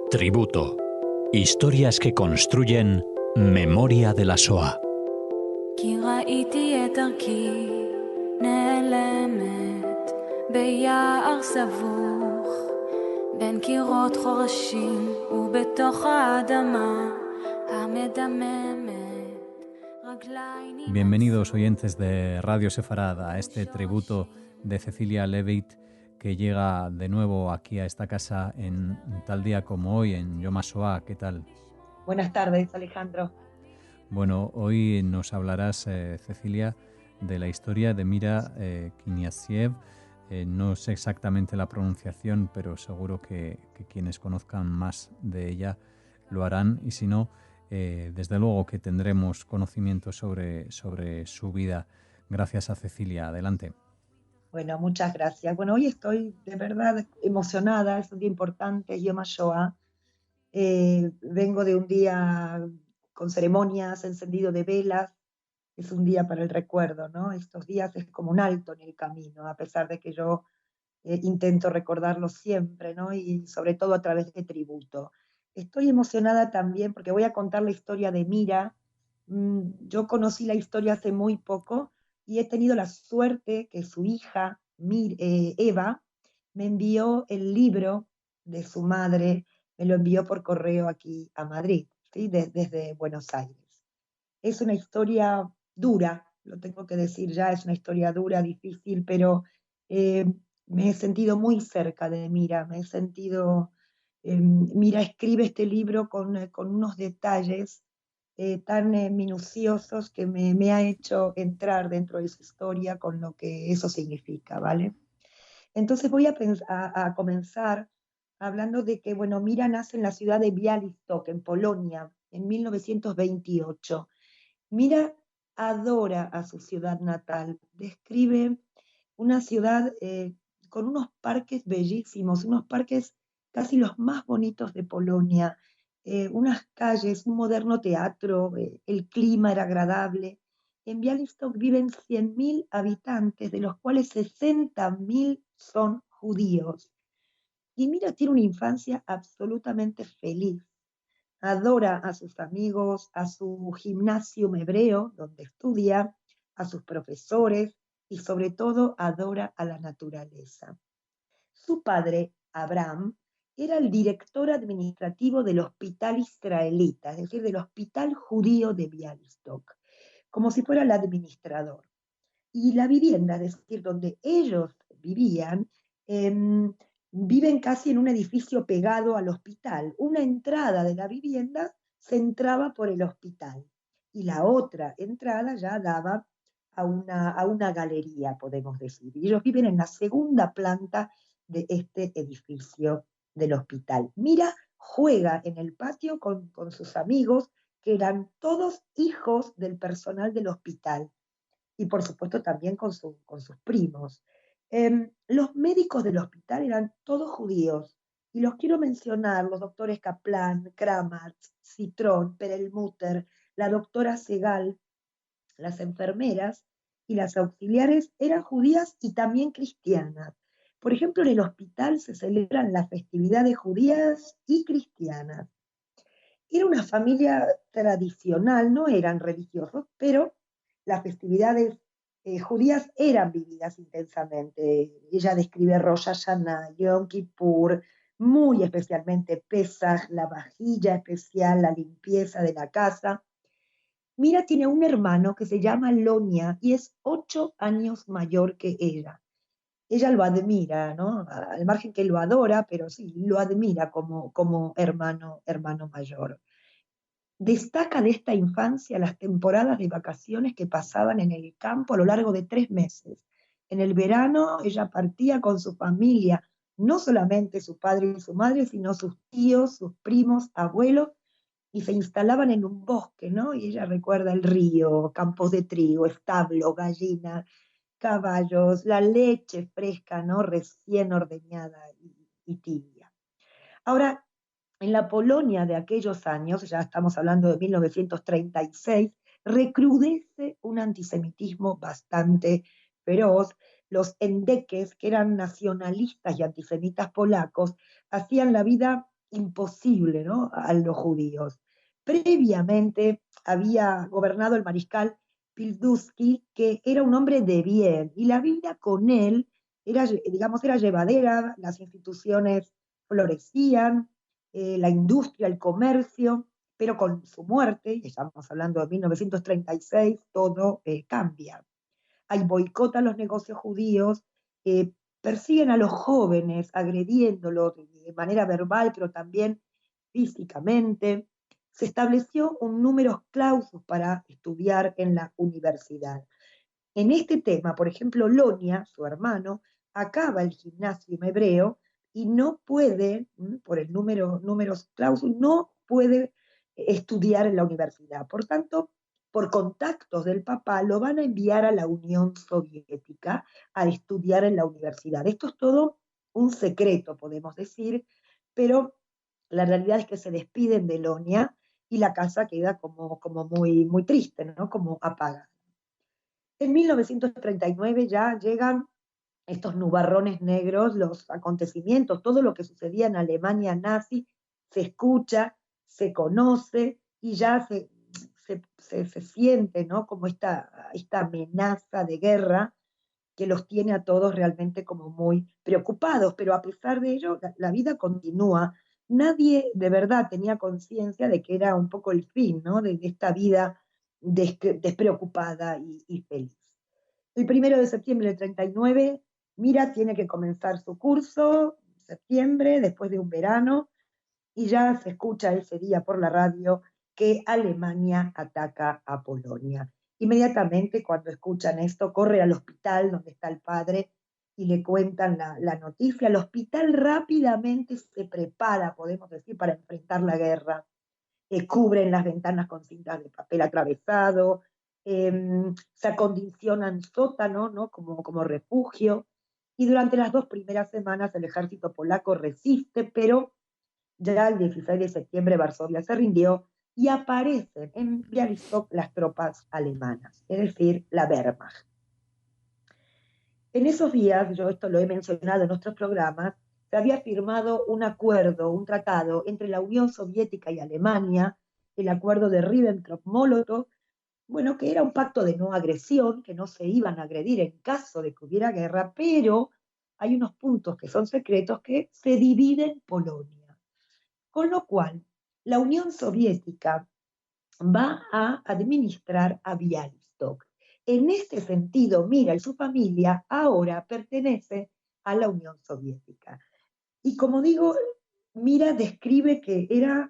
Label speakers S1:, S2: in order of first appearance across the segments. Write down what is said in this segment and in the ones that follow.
S1: Tributo. Historias que construyen memoria de la Shoah.
S2: כי ראיתי את דרכי נעלמת ביער סבוך בין קירות חורשים ובתוך האדמה המדממת.
S3: Bienvenidos oyentes de Radio Sefarad a este tributo de Cecilia Levitt que llega de nuevo aquí a esta casa en tal día como hoy, en Yom HaShoah. ¿Qué tal?
S4: Buenas tardes, Alejandro.
S3: Bueno, hoy nos hablarás, Cecilia, de la historia de Mira Kniaziev. No sé exactamente la pronunciación, pero seguro que quienes conozcan más de ella lo harán, y si no, desde luego que tendremos conocimiento sobre su vida. Gracias a Cecilia. Adelante.
S4: Bueno, muchas gracias. Bueno, hoy estoy de verdad emocionada, es un día importante, Yom HaShoah. Vengo de un día con ceremonias, encendido de velas, es un día para el recuerdo, ¿no? Estos días es como un alto en el camino, a pesar de que yo intento recordarlo siempre, ¿no? Y sobre todo a través de tributo. Estoy emocionada también porque voy a contar la historia de Mira. Yo conocí la historia hace muy poco y he tenido la suerte que su hija, Eva, me envió el libro de su madre, me lo envió por correo aquí a Madrid, ¿sí? Desde Buenos Aires. Es una historia dura, lo tengo que decir ya, es una historia dura, difícil, pero eh, me he sentido muy cerca de Mira, Mira escribe este libro con unos detalles tan minuciosos que me ha hecho entrar dentro de su historia con lo que eso significa, ¿vale? Entonces voy a comenzar hablando de que, bueno, Mira nace en la ciudad de Białystok, en Polonia, en 1928. Mira adora a su ciudad natal, describe una ciudad con unos parques bellísimos, unos parques casi los más bonitos de Polonia, unas calles, un moderno teatro, el clima era agradable. En Białystok viven 100.000 habitantes, de los cuales 60.000 son judíos. Y Mira tiene una infancia absolutamente feliz. Adora a sus amigos, a su gimnasio hebreo, donde estudia, a sus profesores y sobre todo adora a la naturaleza. Su padre, Abraham, era el director administrativo del hospital israelita, es decir, del hospital judío de Białystok, como si fuera el administrador. Y la vivienda, es decir, donde ellos vivían, viven casi en un edificio pegado al hospital. Una entrada de la vivienda se entraba por el hospital y la otra entrada ya daba a una galería, podemos decir. Y ellos viven en la segunda planta de este edificio del hospital. Mira, juega en el patio con sus amigos, que eran todos hijos del personal del hospital y por supuesto también con sus primos. Los médicos del hospital eran todos judíos, y los quiero mencionar: los doctores Kaplan, Kramatz, Citrón, Perelmutter, la doctora Segal. Las enfermeras y las auxiliares eran judías y también cristianas. Por ejemplo, en el hospital se celebran las festividades judías y cristianas. Era una familia tradicional, no eran religiosos, pero las festividades judías eran vividas intensamente. Ella describe Rosh Hashanah, Yom Kippur, muy especialmente Pesach, la vajilla especial, la limpieza de la casa. Mira tiene un hermano que se llama Lonia y es 8 años mayor que ella. Ella lo admira, ¿no? Al margen que lo adora, pero sí, lo admira como hermano mayor. Destaca de esta infancia las temporadas de vacaciones que pasaban en el campo a lo largo de 3 meses. En el verano ella partía con su familia, no solamente su padre y su madre, sino sus tíos, sus primos, abuelos, y se instalaban en un bosque, ¿no? Y ella recuerda el río, campos de trigo, establo, gallina, caballos, la leche fresca, ¿no? Recién ordeñada y tibia. Ahora, en la Polonia de aquellos años, ya estamos hablando de 1936, recrudece un antisemitismo bastante feroz. los endeques, que eran nacionalistas y antisemitas polacos, hacían la vida imposible, ¿no?, a los judíos. Previamente había gobernado el mariscal Pilsudski, que era un hombre de bien, y la vida con él era, digamos, era llevadera, las instituciones florecían, la industria, el comercio, pero con su muerte, y estamos hablando de 1936, todo cambia. Hay boicot a los negocios judíos, persiguen a los jóvenes, agrediéndolos de manera verbal, pero también físicamente. Se estableció un número clausus para estudiar en la universidad. En este tema, por ejemplo, Lonia, su hermano, acaba el gimnasio hebreo y no puede, por el números clausus, no puede estudiar en la universidad. Por tanto, por contactos del papá, lo van a enviar a la Unión Soviética a estudiar en la universidad. Esto es todo un secreto, podemos decir, pero la realidad es que se despiden de Lonia y la casa queda como muy, muy triste, ¿no?, como apagada. En 1939 ya llegan estos nubarrones negros, los acontecimientos, todo lo que sucedía en Alemania nazi, se escucha, se conoce y ya se siente, ¿no?, como esta amenaza de guerra que los tiene a todos realmente como muy preocupados, pero a pesar de ello, la vida continúa. Nadie de verdad tenía conciencia de que era un poco el fin, ¿no?, de esta vida despreocupada y feliz. El 1 de septiembre del 39, Mira tiene que comenzar su curso, septiembre, después de un verano, y ya se escucha ese día por la radio que Alemania ataca a Polonia. Inmediatamente cuando escuchan esto, corre al hospital donde está el padre y le cuentan la noticia. El hospital rápidamente se prepara, podemos decir, para enfrentar la guerra. Cubren las ventanas con cintas de papel atravesado, se acondicionan sótanos, ¿no?, como refugio, y durante las 2 primeras semanas el ejército polaco resiste, pero ya el 16 de septiembre Varsovia se rindió y aparecen en Białystok las tropas alemanas, es decir, la Wehrmacht. En esos días, yo esto lo he mencionado en nuestros programas, se había firmado un acuerdo, un tratado entre la Unión Soviética y Alemania, el acuerdo de Ribbentrop-Molotov, bueno, que era un pacto de no agresión, que no se iban a agredir en caso de que hubiera guerra, pero hay unos puntos que son secretos que se dividen Polonia. Con lo cual, la Unión Soviética va a administrar a Białystok. En este sentido, Mira y su familia ahora pertenece a la Unión Soviética. Y como digo, Mira describe que era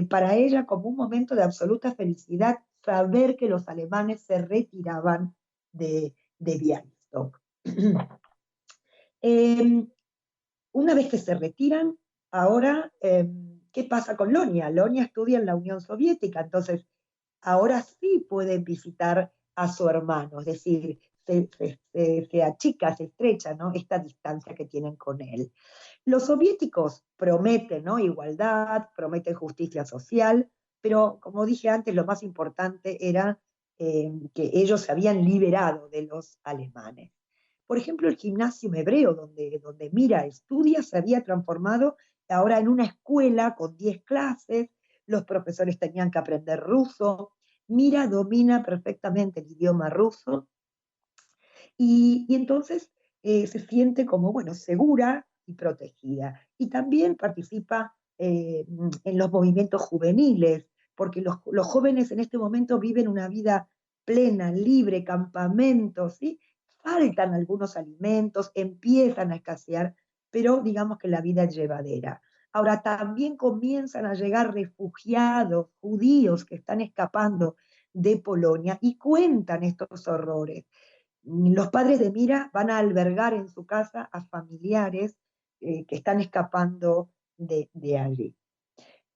S4: para ella como un momento de absoluta felicidad saber que los alemanes se retiraban de Białystok. Una vez que se retiran, ahora, ¿qué pasa con Lonia? Lonia estudia en la Unión Soviética, entonces ahora sí pueden visitar a su hermano, es decir, se achica, se estrecha, ¿no?, esta distancia que tienen con él. Los soviéticos prometen, ¿no?, igualdad, prometen justicia social, pero como dije antes, lo más importante era que ellos se habían liberado de los alemanes. Por ejemplo, el gimnasio hebreo, donde Mira estudia, se había transformado ahora en una escuela con 10 clases, los profesores tenían que aprender ruso, Mira domina perfectamente el idioma ruso, y entonces se siente como, bueno, segura y protegida. Y también participa en los movimientos juveniles, porque los jóvenes en este momento viven una vida plena, libre, campamentos, ¿sí? Faltan algunos alimentos, empiezan a escasear, pero digamos que la vida es llevadera. Ahora también comienzan a llegar refugiados judíos que están escapando de Polonia y cuentan estos horrores. Los padres de Mira van a albergar en su casa a familiares que están escapando de allí.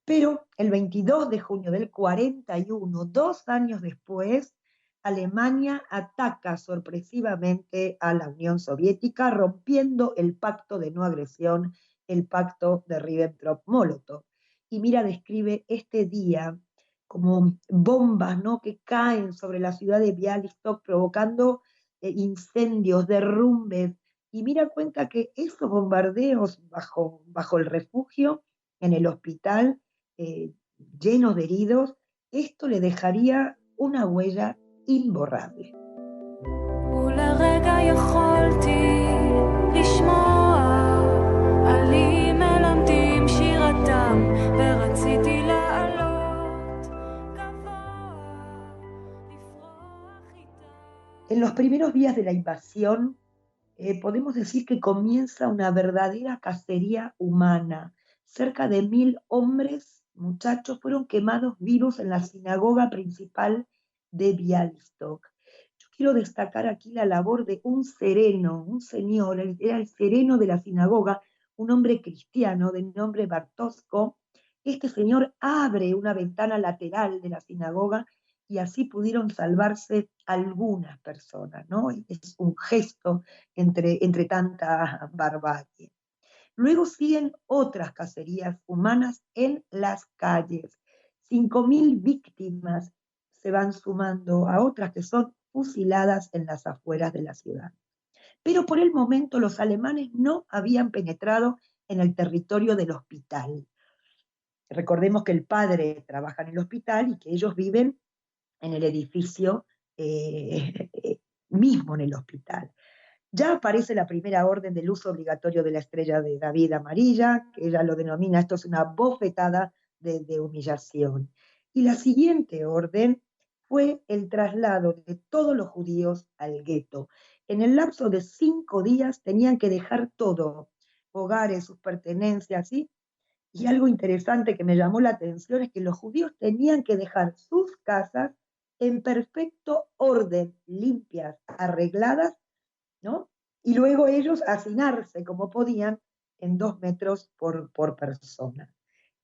S4: Pero el 22 de junio del 41, 2 años después, Alemania ataca sorpresivamente a la Unión Soviética, rompiendo el pacto de no agresión, el pacto de Ribbentrop-Molotov. Y Mira describe este día como bombas, ¿no?, que caen sobre la ciudad de Białystok, provocando incendios, derrumbes, y Mira cuenta que esos bombardeos bajo el refugio, en el hospital, eh, llenos de heridos, esto le dejaría una huella imborrable.
S2: ולרגע יכולתי לשמוע עלים מלמדים שירתם ורציתי לעלות גבוה לפרוח איתם.
S4: En los primeros días de la invasión, podemos decir que comienza una verdadera cacería humana. Cerca de 1000 hombres, muchachos, fueron quemados vivos en la sinagoga principal de Bialystok. Yo quiero destacar aquí la labor de un sereno, un señor, era el sereno de la sinagoga, un hombre cristiano de nombre Bartosko. Este señor abre una ventana lateral de la sinagoga y así pudieron salvarse algunas personas, ¿no? Es un gesto entre tanta barbarie. Luego siguen otras cacerías humanas en las calles. 5000 víctimas se van sumando a otras que son fusiladas en las afueras de la ciudad. Pero por el momento los alemanes no habían penetrado en el territorio del hospital. Recordemos que el padre trabaja en el hospital y que ellos viven en el edificio mismo en el hospital. Ya aparece la primera orden del uso obligatorio de la estrella de David amarilla, que ella lo denomina, esto es una bofetada de humillación. Y la siguiente orden fue el traslado de todos los judíos al gueto. En el lapso de 5 días tenían que dejar todo, hogares, sus pertenencias, ¿sí? Y algo interesante que me llamó la atención es que los judíos tenían que dejar sus casas en perfecto orden, limpias, arregladas, ¿no? Y luego ellos hacinarse como podían en 2 metros por persona.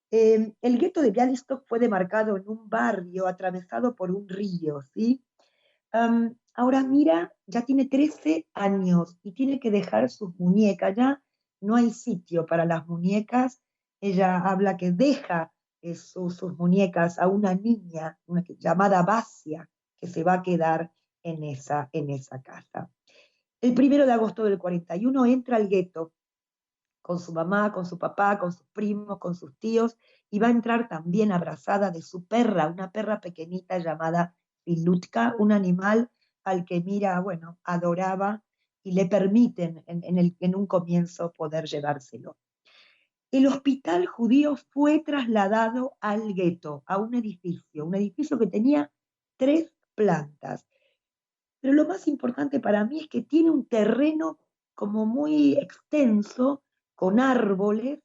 S4: El gueto de Bialystok fue demarcado en un barrio atravesado por un río, ¿sí? Ahora Mira, ya tiene 13 años y tiene que dejar sus muñecas, ya no hay sitio para las muñecas. Ella habla que deja sus muñecas a una niña llamada Basia, que se va a quedar en esa casa. El 1 de agosto del 41 entra al gueto con su mamá, con su papá, con sus primos, con sus tíos, y va a entrar también abrazada de su perra, una perra pequeñita llamada Filutka, un animal al que Mira, bueno, adoraba y le permiten en un comienzo poder llevárselo. El hospital judío fue trasladado al gueto, a un edificio que tenía 3 plantas. Pero lo más importante para mí es que tiene un terreno como muy extenso, con árboles,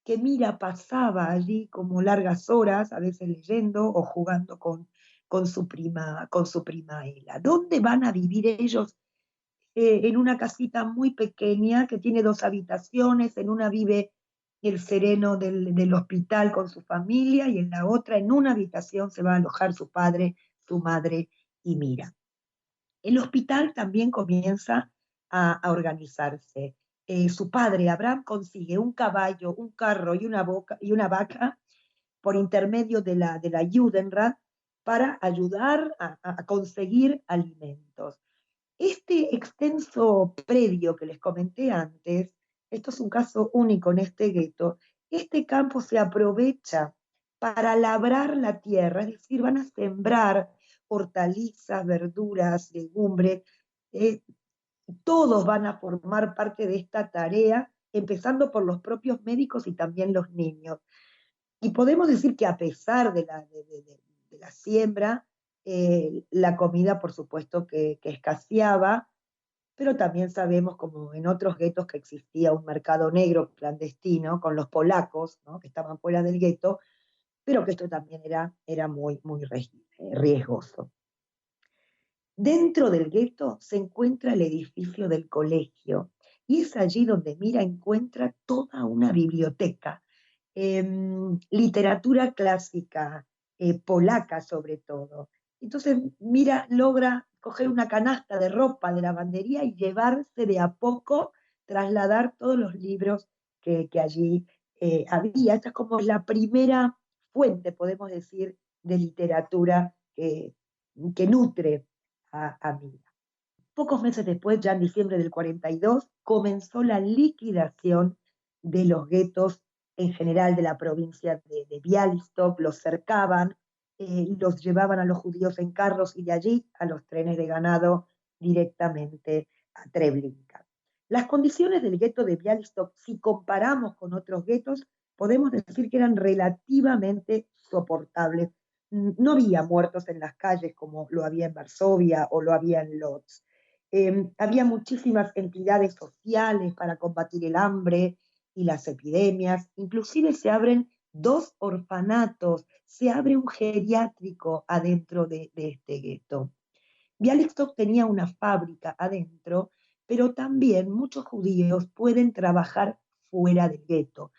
S4: que Mira pasaba allí como largas horas, a veces leyendo o jugando con su prima Ela. ¿Dónde van a vivir ellos? En una casita muy pequeña que tiene 2 habitaciones, en una vive el sereno del hospital con su familia y en la otra, en una habitación, se va a alojar su padre, su madre y Mira. El hospital también comienza a organizarse. Su padre, Abraham, consigue un caballo, un carro y una vaca por intermedio de la Judenrat para ayudar a conseguir alimentos. Este extenso predio que les comenté antes, esto es un caso único en este gueto, este campo se aprovecha para labrar la tierra, es decir, van a sembrar hortalizas, verduras, legumbres, todos van a formar parte de esta tarea, empezando por los propios médicos y también los niños. Y podemos decir que a pesar de la siembra, la comida, por supuesto, que escaseaba, pero también sabemos, como en otros guetos, que existía un mercado negro clandestino con los polacos, ¿no?, que estaban fuera del gueto, pero que esto también era muy, muy riesgoso. Dentro del gueto se encuentra el edificio del colegio y es allí donde Mira encuentra toda una biblioteca, literatura clásica, polaca sobre todo. Entonces Mira logra coger una canasta de ropa de lavandería y llevarse de a poco, trasladar todos los libros que allí había. Esta es como la primera fuente, podemos decir, de literatura que nutre a Mira. Pocos meses después, ya en diciembre del 42, comenzó la liquidación de los guetos en general de la provincia de Białystok. Los cercaban, los llevaban a los judíos en carros y de allí a los trenes de ganado directamente a Treblinka. Las condiciones del gueto de Białystok, si comparamos con otros guetos, podemos decir que eran relativamente soportables. No había muertos en las calles como lo había en Varsovia o lo había en Lodz. Había muchísimas entidades sociales para combatir el hambre y las epidemias. Inclusive se abren 2 orfanatos, se abre un geriátrico adentro de este gueto. Białystok tenía una fábrica adentro, pero también muchos judíos pueden trabajar fuera del gueto.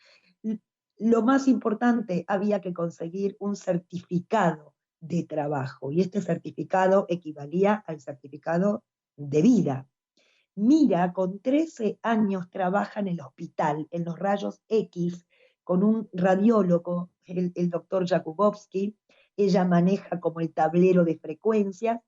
S4: Lo más importante, había que conseguir un certificado de trabajo y este certificado equivalía al certificado de vida. Mira, con 13 años trabaja en el hospital, en los rayos X, con un radiólogo, el doctor Jakubowski. Ella maneja como el tablero de frecuencias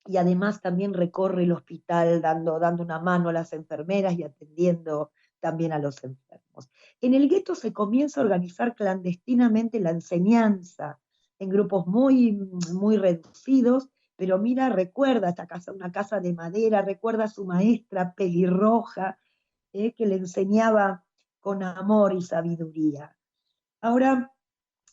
S4: y además también recorre el hospital dando una mano a las enfermeras y atendiendo también a los enfermos. En el gueto se comienza a organizar clandestinamente la enseñanza en grupos muy, muy reducidos, pero mira, recuerda esta casa, una casa de madera, recuerda a su maestra pelirroja, que le enseñaba con amor y sabiduría. Ahora,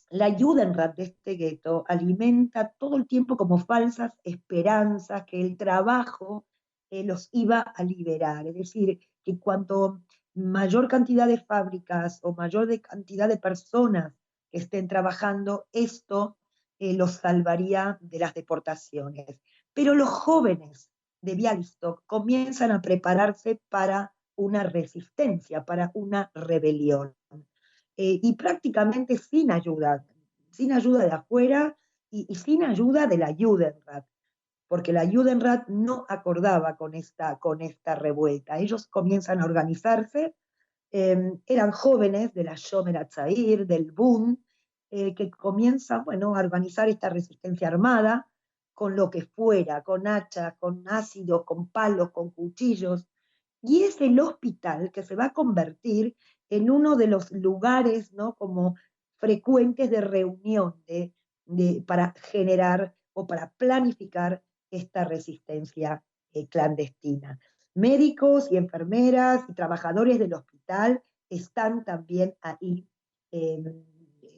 S4: la Judenrat de este gueto alimenta todo el tiempo como falsas esperanzas que el trabajo los iba a liberar. Es decir, que cuanto mayor cantidad de fábricas o mayor cantidad de personas que estén trabajando, esto los salvaría de las deportaciones. Pero los jóvenes de Białystok comienzan a prepararse para una resistencia, para una rebelión. Y prácticamente sin ayuda de afuera y sin ayuda de la Judenrat, porque la Judenrat no acordaba con esta revuelta. Ellos comienzan a organizarse, eran jóvenes de la Shomer Hatzair, del Bund, que comienzan, bueno, a organizar esta resistencia armada con lo que fuera, con hachas, con ácidos, con palos, con cuchillos, y es el hospital que se va a convertir en uno de los lugares, ¿no?, como frecuentes de reunión para generar o para planificar esta resistencia clandestina. Médicos y enfermeras y trabajadores del hospital están también ahí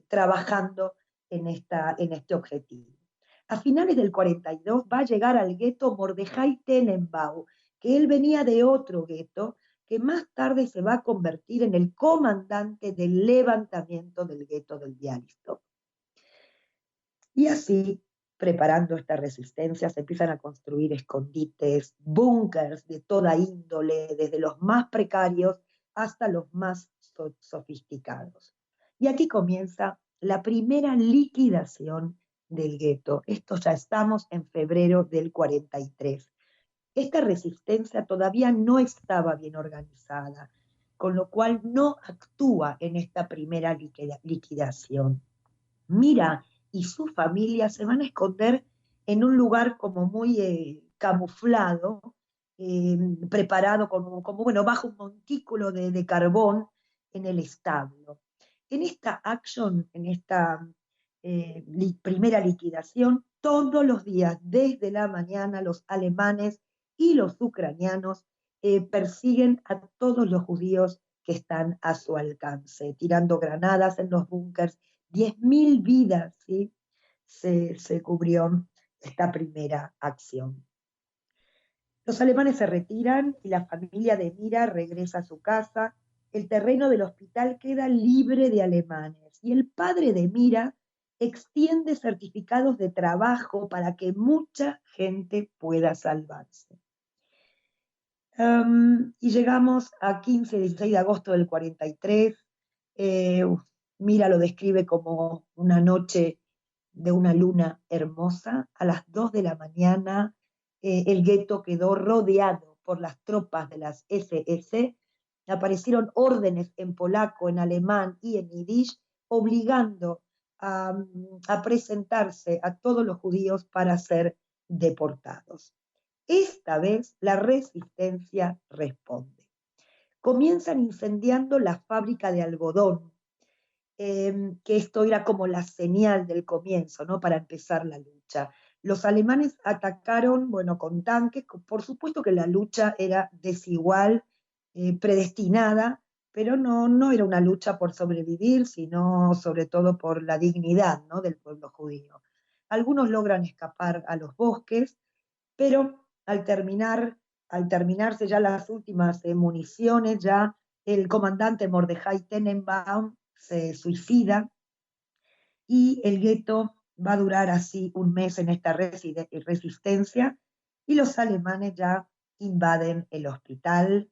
S4: trabajando en este objetivo. A finales del 42 va a llegar al gueto Mordejai Tenenbaum, que él venía de otro gueto, que más tarde se va a convertir en el comandante del levantamiento del gueto del Białystok. Y así, preparando esta resistencia, se empiezan a construir escondites, búnkers de toda índole, desde los más precarios hasta los más sofisticados. Y aquí comienza la primera liquidación del gueto. Esto ya estamos en febrero del 43. Esta resistencia todavía no estaba bien organizada, con lo cual no actúa en esta primera liquidación. Mira y su familia se van a esconder en un lugar como muy camuflado, preparado como bueno, bajo un montículo de carbón en el establo. En esta acción, en esta primera liquidación, todos los días, desde la mañana, los alemanes y los ucranianos persiguen a todos los judíos que están a su alcance, tirando granadas en los búnkers. 10.000 vidas, ¿sí?, se cubrió esta primera acción. Los alemanes se retiran y la familia de Mira regresa a su casa. El terreno del hospital queda libre de alemanes y el padre de Mira extiende certificados de trabajo para que mucha gente pueda salvarse. Y llegamos a 15-16 de agosto del 43. Mira lo describe como una noche de una luna hermosa. A las 2 de la mañana el gueto quedó rodeado por las tropas de las SS. Aparecieron órdenes en polaco, en alemán y en yiddish, obligando a presentarse a todos los judíos para ser deportados. Esta vez la resistencia responde. Comienzan incendiando la fábrica de algodón, que esto era como la señal del comienzo, ¿no? Para empezar la lucha. Los alemanes atacaron, bueno, con tanques, por supuesto que la lucha era desigual, predestinada, pero no era una lucha por sobrevivir, sino sobre todo por la dignidad, ¿no? Del pueblo judío. Algunos logran escapar a los bosques, pero al terminarse ya las últimas municiones, ya el comandante Mordejai Tenenbaum se suicida y el gueto va a durar así un mes en esta resistencia y los alemanes ya invaden el hospital.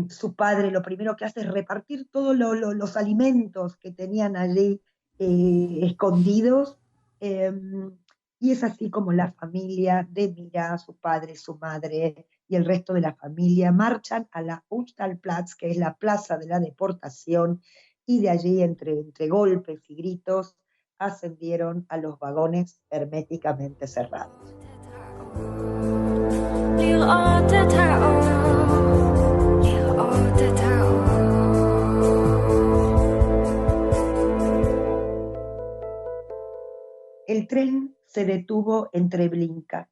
S4: Su padre lo primero que hace es repartir todos los alimentos que tenían allí escondidos, eh, y es así como la familia de Mira, su padre, su madre y el resto de la familia marchan a la Uxtalplatz, que es la plaza de la deportación, y de allí, entre golpes y gritos, ascendieron a los vagones herméticamente cerrados.
S2: לראות את האור, לראות את האור.
S4: El tren se detuvo en Treblinka.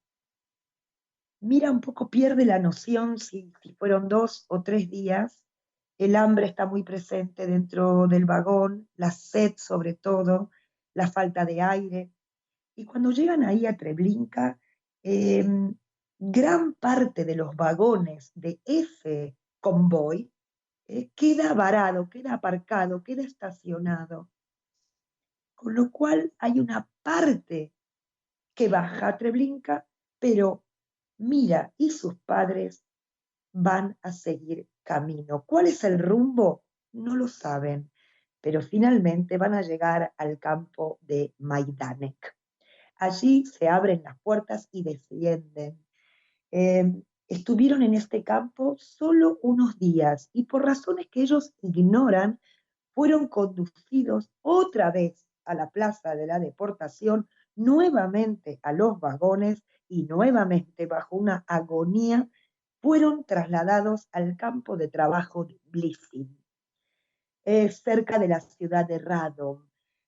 S4: Mira, un poco pierde la noción si fueron 2 o 3 días. El hambre está muy presente dentro del vagón, la sed sobre todo, la falta de aire. Y cuando llegan ahí a Treblinka, eh, gran parte de los vagones de ese convoy queda varado, queda aparcado, queda estacionado. Con lo cual hay una parte que baja a Treblinka, pero Mira y sus padres van a seguir camino. ¿Cuál es el rumbo? No lo saben, pero finalmente van a llegar al campo de Majdanek. Allí se abren las puertas y descienden. Estuvieron en este campo solo unos días y por razones que ellos ignoran, fueron conducidos otra vez a la plaza de la deportación, nuevamente a los vagones y nuevamente bajo una agonía fueron trasladados al campo de trabajo de Blissin, cerca de la ciudad de Radom.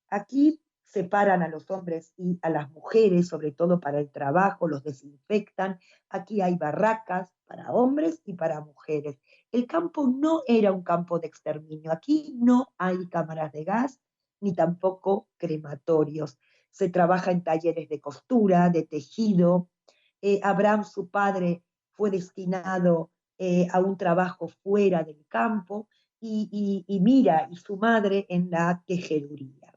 S4: Aquí separan a los hombres y a las mujeres, sobre todo para el trabajo, los desinfectan. Aquí hay barracas para hombres y para mujeres. El campo no era un campo de exterminio. Aquí no hay cámaras de gas ni tampoco crematorios. Se trabaja en talleres de costura, de tejido. Abraham, su padre, fue destinado a un trabajo fuera del campo y Mira y su madre en la tejeduría.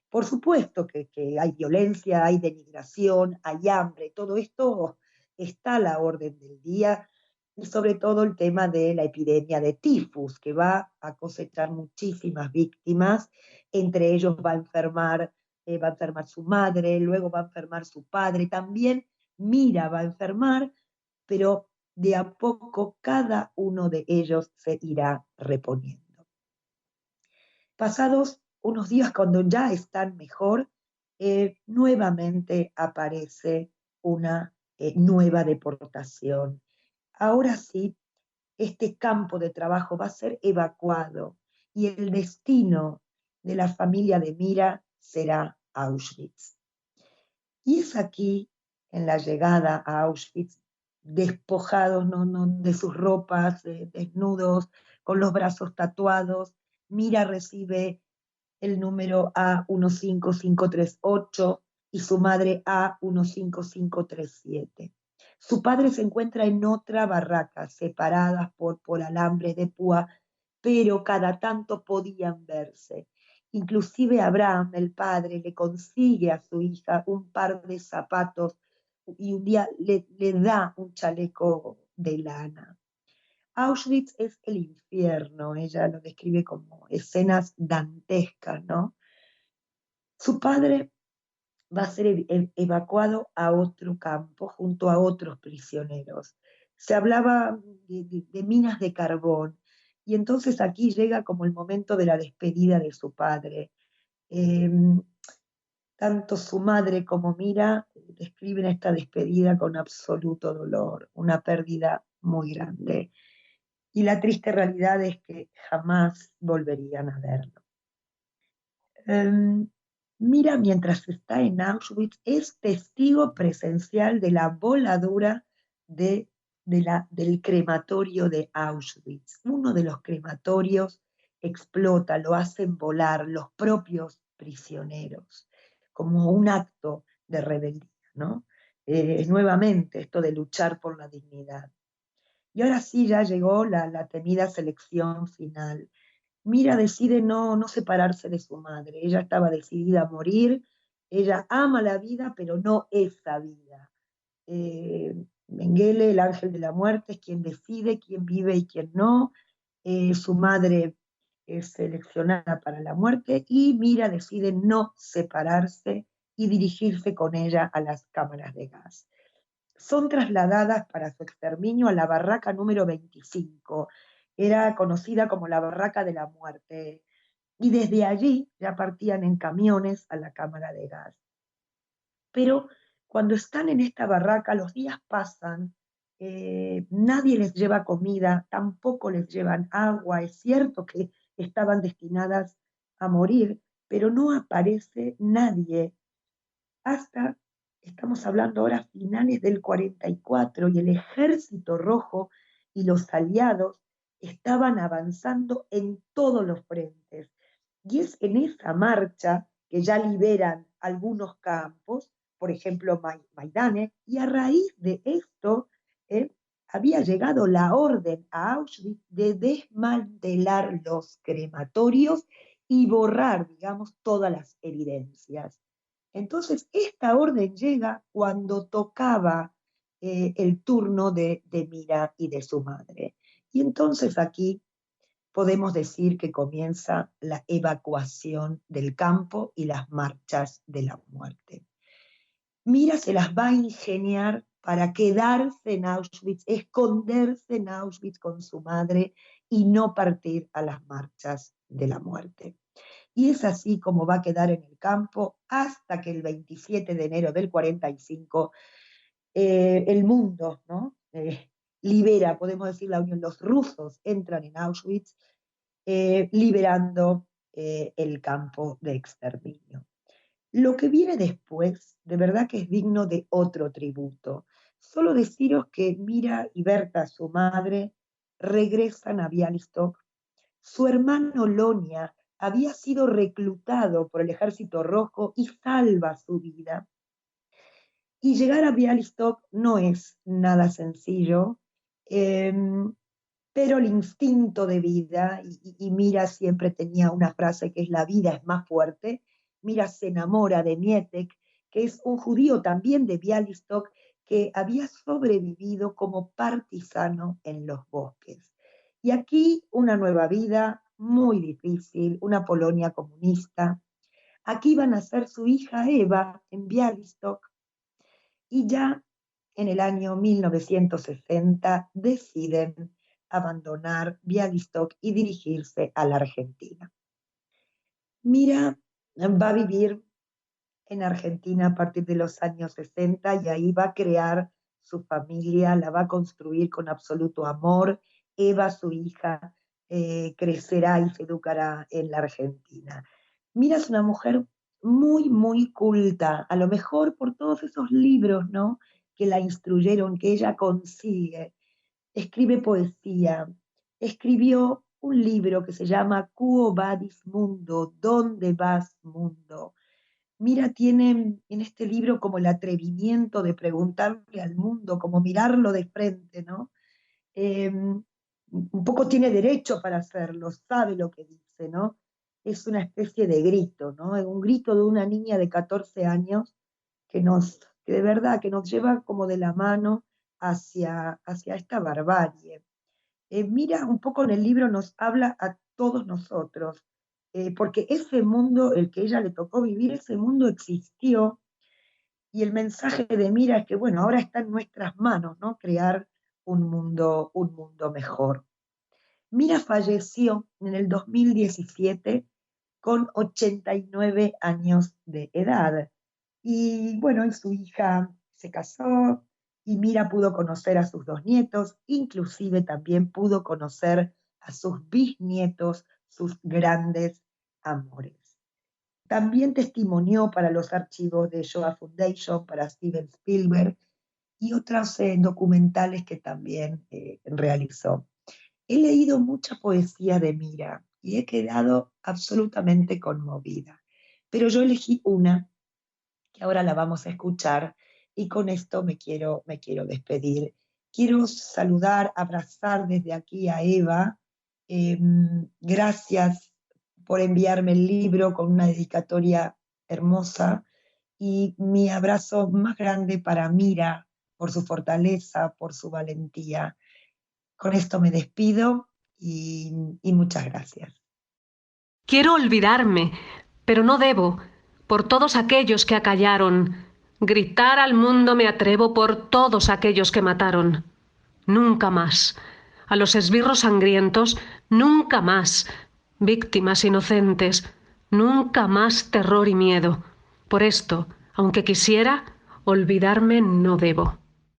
S4: Por supuesto que hay violencia, hay denigración, hay hambre, todo esto está a la orden del día, y sobre todo el tema de la epidemia de tifus, que va a cosechar muchísimas víctimas, entre ellos va a enfermar su madre, luego va a enfermar su padre, también Mira va a enfermar, pero de a poco cada uno de ellos se irá reponiendo. Pasados unos días, cuando ya están mejor, nuevamente aparece una nueva deportación. Ahora sí, este campo de trabajo va a ser evacuado y el destino de la familia de Mira será Auschwitz. Y es aquí, en la llegada a Auschwitz, despojados de sus ropas, desnudos, con los brazos tatuados, Mira recibe el número A15538 y su madre A15537. Su padre se encuentra en otra barraca, separadas por alambres de púa, pero cada tanto podían verse. Inclusive Abraham, el padre, le consigue a su hija un par de zapatos y un día le da un chaleco de lana. Auschwitz es el infierno, ella lo describe como escenas dantescas, ¿no? Su padre va a ser evacuado a otro campo junto a otros prisioneros. Se hablaba de minas de carbón y entonces aquí llega como el momento de la despedida de su padre. Tanto su madre como Mira describen esta despedida con absoluto dolor, una pérdida muy grande. Y la triste realidad es que jamás volverían a verlo. Mira, mientras está en Auschwitz, es testigo presencial de la voladura del crematorio de Auschwitz. Uno de los crematorios explota, lo hacen volar los propios prisioneros, como un acto de rebeldía, ¿no? Nuevamente, esto de luchar por la dignidad. Y ahora sí, ya llegó la temida selección final. Mira decide no separarse de su madre. Ella estaba decidida a morir. Ella ama la vida, pero no esa vida. Mengele, el ángel de la muerte, es quien decide quién vive y quién no. Su madre es seleccionada para la muerte y Mira decide no separarse y dirigirse con ella a las cámaras de gas. Son trasladadas para su exterminio a la barraca número 25. Era conocida como la barraca de la muerte. Y desde allí ya partían en camiones a la cámara de gas. Pero cuando están en esta barraca, los días pasan, nadie les lleva comida, tampoco les llevan agua. Es cierto que estaban destinadas a morir, pero no aparece nadie hasta, estamos hablando ahora finales del 44, y el Ejército Rojo y los aliados estaban avanzando en todos los frentes. Y es en esa marcha que ya liberan algunos campos, por ejemplo Maidanek, y a raíz de esto había llegado la orden a Auschwitz de desmantelar los crematorios y borrar, digamos, todas las evidencias. Entonces, esta orden llega cuando tocaba el turno de Mira y de su madre. Y entonces aquí podemos decir que comienza la evacuación del campo y las marchas de la muerte. Mira se las va a ingeniar para quedarse en Auschwitz, esconderse en Auschwitz con su madre y no partir a las marchas de la muerte. Y es así como va a quedar en el campo hasta que el 27 de enero del 45 el mundo, ¿no? Libera, podemos decir, la Unión, los rusos entran en Auschwitz liberando el campo de exterminio. Lo que viene después, de verdad que es digno de otro tributo. Solo deciros que Mira y Berta, su madre, regresan a Bialystok. Su hermano Lonia había sido reclutado por el Ejército Rojo y salva su vida. Y llegar a Bialystok no es nada sencillo, pero el instinto de vida, y Mira siempre tenía una frase que es: la vida es más fuerte. Mira se enamora de Mietek, que es un judío también de Bialystok, que había sobrevivido como partisano en los bosques. Y aquí una nueva vida muy difícil, una Polonia comunista. Aquí va a nacer su hija Eva en Bialystok, y ya en el año 1960 deciden abandonar Bialystok y dirigirse a la Argentina. Mira va a vivir en Argentina a partir de los años 60 y ahí va a crear su familia, la va a construir con absoluto amor. Eva, su hija, crecerá y se educará en la Argentina. Mira, es una mujer muy, muy culta, a lo mejor por todos esos libros, ¿no?, que la instruyeron, que ella consigue. Escribe poesía, escribió un libro que se llama Quo Vadis Mundo, ¿dónde vas, mundo? Mira tiene en este libro como el atrevimiento de preguntarle al mundo, como mirarlo de frente, ¿no? Un poco tiene derecho para hacerlo, sabe lo que dice, ¿no? Es una especie de grito, ¿no? Es un grito de una niña de 14 años que de verdad que nos lleva como de la mano hacia esta barbarie. Mira, un poco en el libro nos habla a todos nosotros, porque ese mundo, el que ella le tocó vivir, ese mundo existió, y el mensaje de Mira es que, bueno, ahora está en nuestras manos, ¿no?, crear un mundo mejor. Mira falleció en el 2017 con 89 años de edad, Y bueno, y su hija se casó y Mira pudo conocer a sus 2 nietos, inclusive también pudo conocer a sus bisnietos, sus grandes amores. También testimonió para los archivos de Shoah Foundation, para Steven Spielberg y otros documentales que también realizó. He leído mucha poesía de Mira y he quedado absolutamente conmovida, pero yo elegí una que ahora la vamos a escuchar y con esto me quiero despedir. Quiero saludar, abrazar desde aquí a Eva. Gracias por enviarme el libro con una dedicatoria hermosa y mi abrazo más grande para Mira por su fortaleza, por su valentía. Con esto me despido y muchas gracias.
S5: Quiero olvidarme, pero no debo, por todos aquellos que acallaron. Gritar al mundo me atrevo por todos aquellos que mataron. Nunca más. A los esbirros sangrientos, nunca más. Víctimas inocentes, nunca más terror y miedo. Por esto, aunque quisiera, olvidarme no debo.